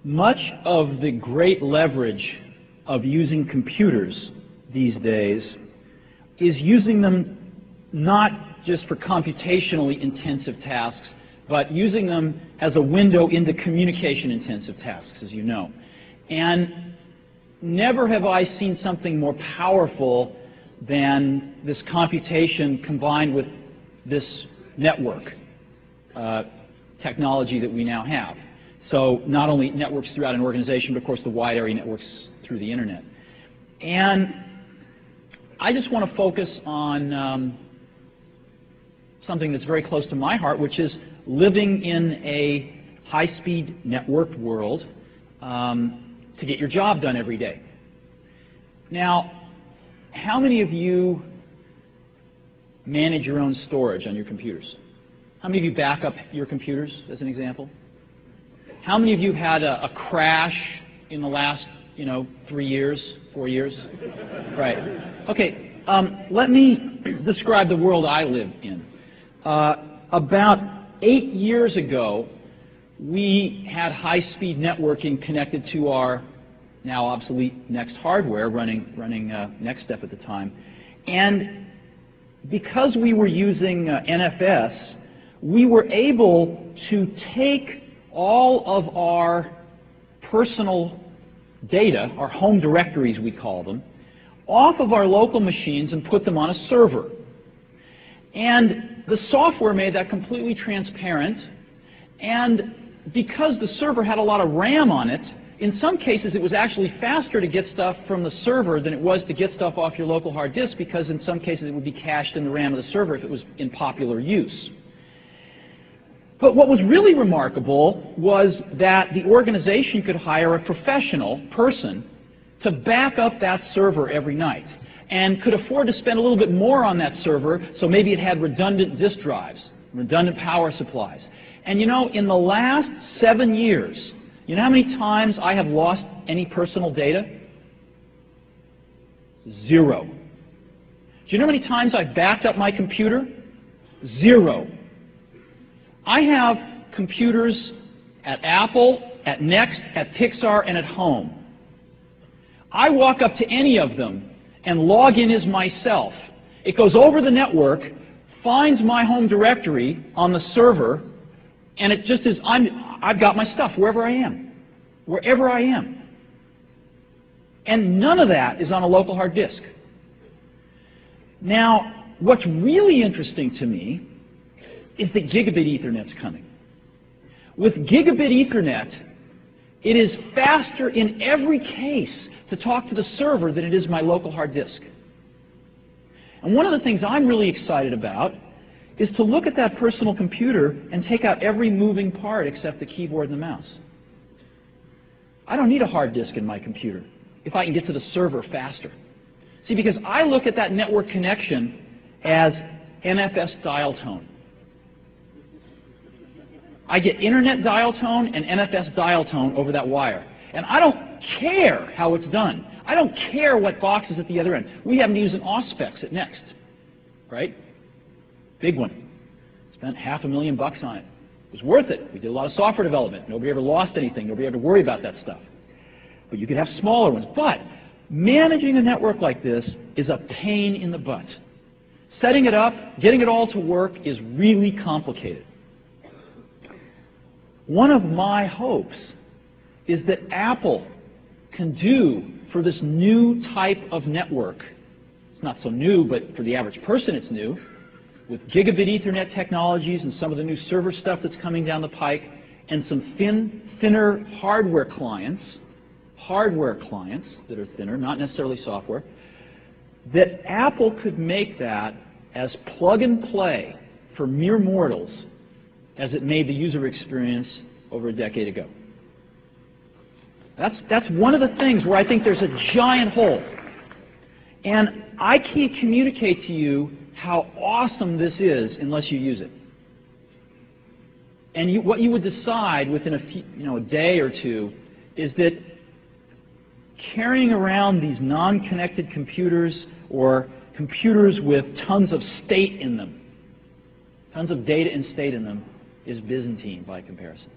Much of the great leverage of using computers these days is using them not just for computationally intensive tasks, but using them as a window into communication-intensive tasks, as you know. And never have I seen something more powerful than this computation combined with this network technology that we now have. So not only networks throughout an organization, but of course the wide area networks through the internet. And I just want to focus on something that's very close to my heart, which is living in a high-speed networked world to get your job done every day. Now, how many of you manage your own storage on your computers? How many of you back up your computers, as an example? How many of you had a crash in the last, 3 years, 4 years? Right. Okay, let me describe the world I live in. About 8 years ago, we had high-speed networking connected to our now obsolete Next hardware running NextStep at the time. And because we were using NFS, we were able to take all of our personal data, our home directories we call them, off of our local machines and put them on a server. And the software made that completely transparent, and because the server had a lot of RAM on it, in some cases it was actually faster to get stuff from the server than it was to get stuff off your local hard disk, because in some cases it would be cached in the RAM of the server if it was in popular use. But what was really remarkable was that the organization could hire a professional person to back up that server every night, and could afford to spend a little bit more on that server, so maybe it had redundant disk drives, redundant power supplies. And in the last 7 years, you know how many times I have lost any personal data? 0. Do you know how many times I've backed up my computer? 0. I have computers at Apple, at Next, at Pixar, and at home. I walk up to any of them and log in as myself. It goes over the network, finds my home directory on the server, and it just is, I've got my stuff wherever I am. Wherever I am. And none of that is on a local hard disk. Now, what's really interesting to me is that gigabit Ethernet's coming. With gigabit Ethernet, it is faster in every case to talk to the server than it is my local hard disk. And one of the things I'm really excited about is to look at that personal computer and take out every moving part except the keyboard and the mouse. I don't need a hard disk in my computer if I can get to the server faster. See, because I look at that network connection as NFS dial tone. I get internet dial tone and NFS dial tone over that wire. And I don't care how it's done. I don't care what box is at the other end. We happen to use an Auspex at Next, right? Big one. Spent $500,000 on it. It was worth it. We did a lot of software development. Nobody ever lost anything. Nobody had to worry about that stuff. But you could have smaller ones. But managing a network like this is a pain in the butt. Setting it up, getting it all to work is really complicated. One of my hopes is that Apple can do for this new type of network, it's not so new, but for the average person it's new, with gigabit Ethernet technologies and some of the new server stuff that's coming down the pike, and some thinner hardware clients that are thinner, not necessarily software, that Apple could make that as plug and play for mere mortals as it made the user experience over a decade ago. That's one of the things where I think there's a giant hole. And I can't communicate to you how awesome this is unless you use it. And what you would decide within a day or two is that carrying around these non-connected computers or computers with tons of state in them, tons of data and state in them, is Byzantine by comparison.